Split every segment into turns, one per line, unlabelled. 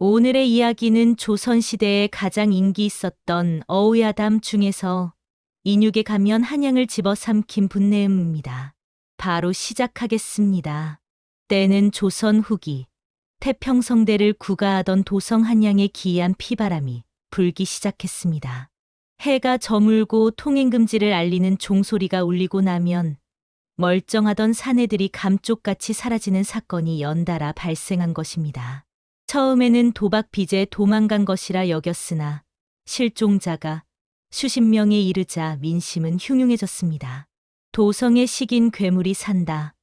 오늘의 이야기는 조선시대에 가장 인기 있었던 어우야담 중에서 인육에 가면 한양을 집어삼킨 분내음입니다. 바로 시작하겠습니다. 때는 조선 후기, 태평성대를 구가하던 도성 한양에 기이한 피바람이 불기 시작했습니다. 해가 저물고 통행금지를 알리는 종소리가 울리고 나면 멀쩡하던 사내들이 감쪽같이 사라지는 사건이 연달아 발생한 것입니다. 처음에는 도박 빚에 도망간 것이라 여겼으나 실종자가 수십 명에 이르자 민심은 흉흉해졌습니다. 도성에 식인 괴물이 산다,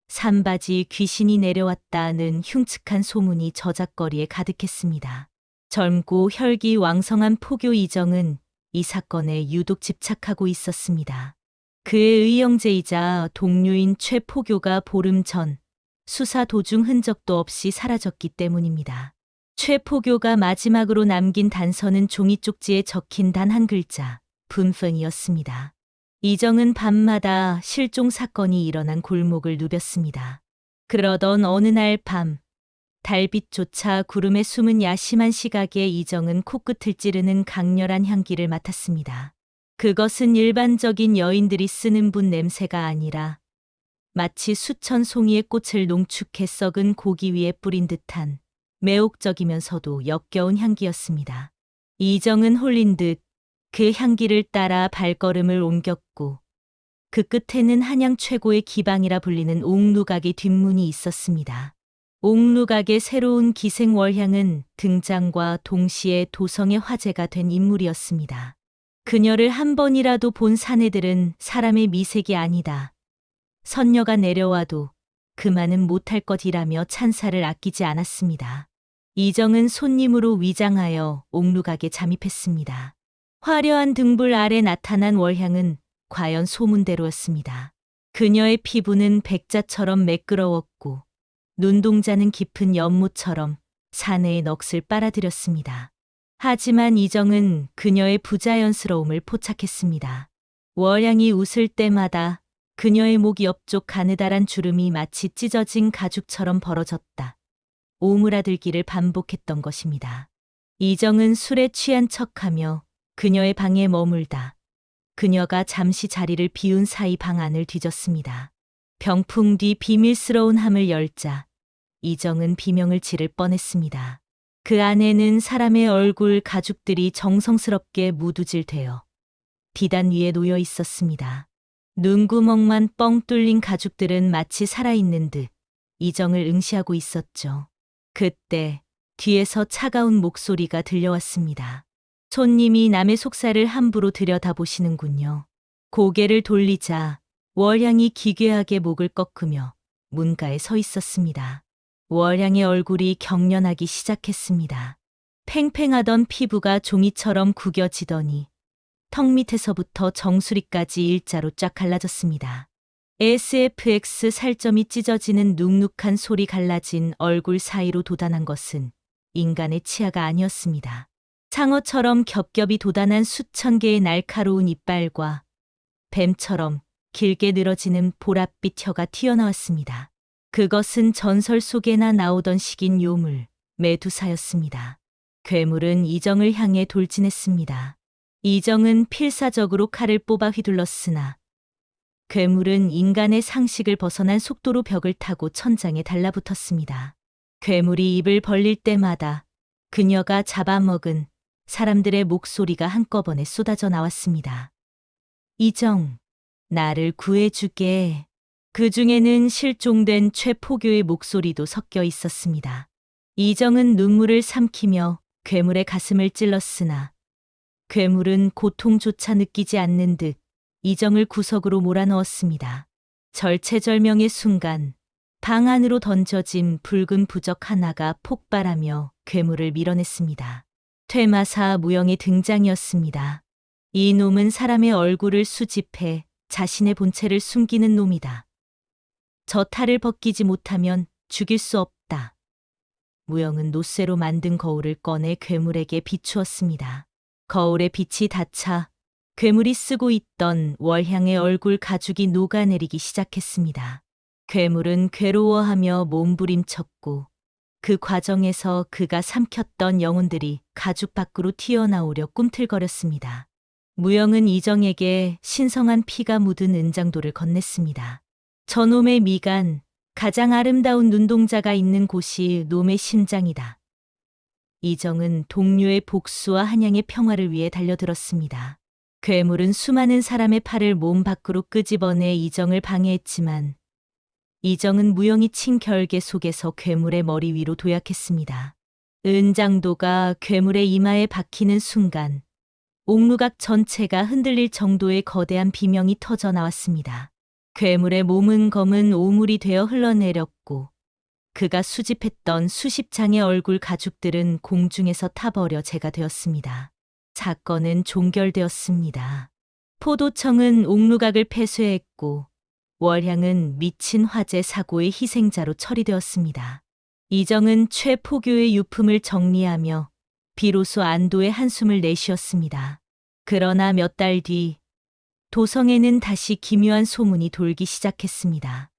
산바지 귀신이 내려왔다는 흉측한 소문이 저작거리에 가득했습니다. 젊고 혈기왕성한 포교 이정은 이 사건에 유독 집착하고 있었습니다. 그의 의형제이자 동료인 최포교가 보름 전 수사 도중 흔적도 없이 사라졌기 때문입니다. 최포교가 마지막으로 남긴 단서는 종이 쪽지에 적힌 단 한 글자, 분펑이었습니다. 이정은 밤마다 실종 사건이 일어난 골목을 누볐습니다. 그러던 어느 날 밤, 달빛조차 구름에 숨은 야심한 시각에 이정은 코끝을 찌르는 강렬한 향기를 맡았습니다. 그것은 일반적인 여인들이 쓰는 분 냄새가 아니라 마치 수천 송이의 꽃을 농축해 썩은 고기 위에 뿌린 듯한 매혹적이면서도 역겨운 향기였습니다. 이정은 홀린 듯 그 향기를 따라 발걸음을 옮겼고 그 끝에는 한양 최고의 기방이라 불리는 옥루각의 뒷문이 있었습니다. 옥루각의 새로운 기생월향은 등장과 동시에 도성의 화제가 된 인물이었습니다. 그녀를 한 번이라도 본 사내들은 사람의 미색이 아니다, 선녀가 내려와도 그만은 못할 것이라며 찬사를 아끼지 않았습니다. 이정은 손님으로 위장하여 옥루각에 잠입했습니다. 화려한 등불 아래 나타난 월향은 과연 소문대로였습니다. 그녀의 피부는 백자처럼 매끄러웠고 눈동자는 깊은 연못처럼 사내의 넋을 빨아들였습니다. 하지만 이정은 그녀의 부자연스러움을 포착했습니다. 월향이 웃을 때마다 그녀의 목 옆쪽 가느다란 주름이 마치 찢어진 가죽처럼 벌어졌다, 오므라들기를 반복했던 것입니다. 이정은 술에 취한 척하며 그녀의 방에 머물다 그녀가 잠시 자리를 비운 사이 방 안을 뒤졌습니다. 병풍 뒤 비밀스러운 함을 열자 이정은 비명을 지를 뻔했습니다. 그 안에는 사람의 얼굴 가죽들이 정성스럽게 무두질되어 비단 위에 놓여 있었습니다. 눈구멍만 뻥 뚫린 가죽들은 마치 살아있는 듯 이정을 응시하고 있었죠. 그때 뒤에서 차가운 목소리가 들려왔습니다. 손님이 남의 속살을 함부로 들여다보시는군요. 고개를 돌리자 월향이 기괴하게 목을 꺾으며 문가에 서 있었습니다. 월향의 얼굴이 경련하기 시작했습니다. 팽팽하던 피부가 종이처럼 구겨지더니 턱 밑에서부터 정수리까지 일자로 쫙 갈라졌습니다. SFX 살점이 찢어지는 눅눅한 솔이 갈라진 얼굴 사이로 돋아난 것은 인간의 치아가 아니었습니다. 상어처럼 겹겹이 돋아난 수천 개의 날카로운 이빨과 뱀처럼 길게 늘어지는 보랏빛 혀가 튀어나왔습니다. 그것은 전설 속에나 나오던 식인 요물, 메두사였습니다. 괴물은 이정을 향해 돌진했습니다. 이정은 필사적으로 칼을 뽑아 휘둘렀으나 괴물은 인간의 상식을 벗어난 속도로 벽을 타고 천장에 달라붙었습니다. 괴물이 입을 벌릴 때마다 그녀가 잡아먹은 사람들의 목소리가 한꺼번에 쏟아져 나왔습니다. 이정, 나를 구해주게. 그 중에는 실종된 최포교의 목소리도 섞여 있었습니다. 이정은 눈물을 삼키며 괴물의 가슴을 찔렀으나 괴물은 고통조차 느끼지 않는 듯 이정을 구석으로 몰아넣었습니다. 절체절명의 순간 방 안으로 던져진 붉은 부적 하나가 폭발하며 괴물을 밀어냈습니다. 퇴마사 무영의 등장이었습니다. 이 놈은 사람의 얼굴을 수집해 자신의 본체를 숨기는 놈이다. 저 탈을 벗기지 못하면 죽일 수 없다. 무영은 노쇠로 만든 거울을 꺼내 괴물에게 비추었습니다. 거울의 빛이 닫자 괴물이 쓰고 있던 월향의 얼굴 가죽이 녹아내리기 시작했습니다. 괴물은 괴로워하며 몸부림쳤고 그 과정에서 그가 삼켰던 영혼들이 가죽 밖으로 튀어나오려 꿈틀거렸습니다. 무영은 이정에게 신성한 피가 묻은 은장도를 건넸습니다. 저놈의 미간, 가장 아름다운 눈동자가 있는 곳이 놈의 심장이다. 이정은 동료의 복수와 한양의 평화를 위해 달려들었습니다. 괴물은 수많은 사람의 팔을 몸 밖으로 끄집어내 이정을 방해했지만 이정은 무영이 친 결계 속에서 괴물의 머리 위로 도약했습니다. 은장도가 괴물의 이마에 박히는 순간 옥루각 전체가 흔들릴 정도의 거대한 비명이 터져 나왔습니다. 괴물의 몸은 검은 오물이 되어 흘러내렸고 그가 수집했던 수십 장의 얼굴 가죽들은 공중에서 타버려 재가 되었습니다. 사건은 종결되었습니다. 포도청은 옥루각을 폐쇄했고 월향은 미친 화재 사고의 희생자로 처리되었습니다. 이정은 최포교의 유품을 정리하며 비로소 안도의 한숨을 내쉬었습니다. 그러나 몇 달 뒤 도성에는 다시 기묘한 소문이 돌기 시작했습니다.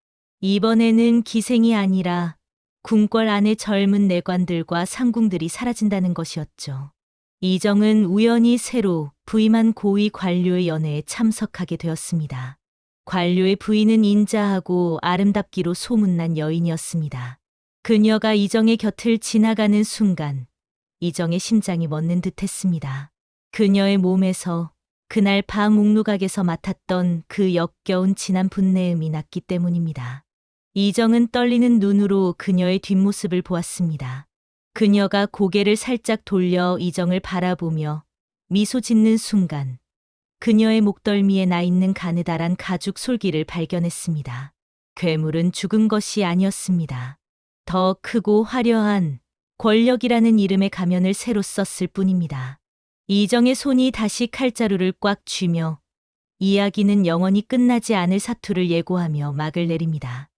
이번에는 기생이 아니라 궁궐 안의 젊은 내관들과 상궁들이 사라진다는 것이었죠. 이정은 우연히 새로 부임한 고위 관료의 연회에 참석하게 되었습니다. 관료의 부인은 인자하고 아름답기로 소문난 여인이었습니다. 그녀가 이정의 곁을 지나가는 순간 이정의 심장이 멎는 듯했습니다. 그녀의 몸에서 그날 밤 옥루각에서 맡았던 그 역겨운 진한 분내음이 났기 때문입니다. 이정은 떨리는 눈으로 그녀의 뒷모습을 보았습니다. 그녀가 고개를 살짝 돌려 이정을 바라보며 미소 짓는 순간 그녀의 목덜미에 나 있는 가느다란 가죽 솔기를 발견했습니다. 괴물은 죽은 것이 아니었습니다. 더 크고 화려한 권력이라는 이름의 가면을 새로 썼을 뿐입니다. 이정의 손이 다시 칼자루를 꽉 쥐며 이야기는 영원히 끝나지 않을 사투를 예고하며 막을 내립니다.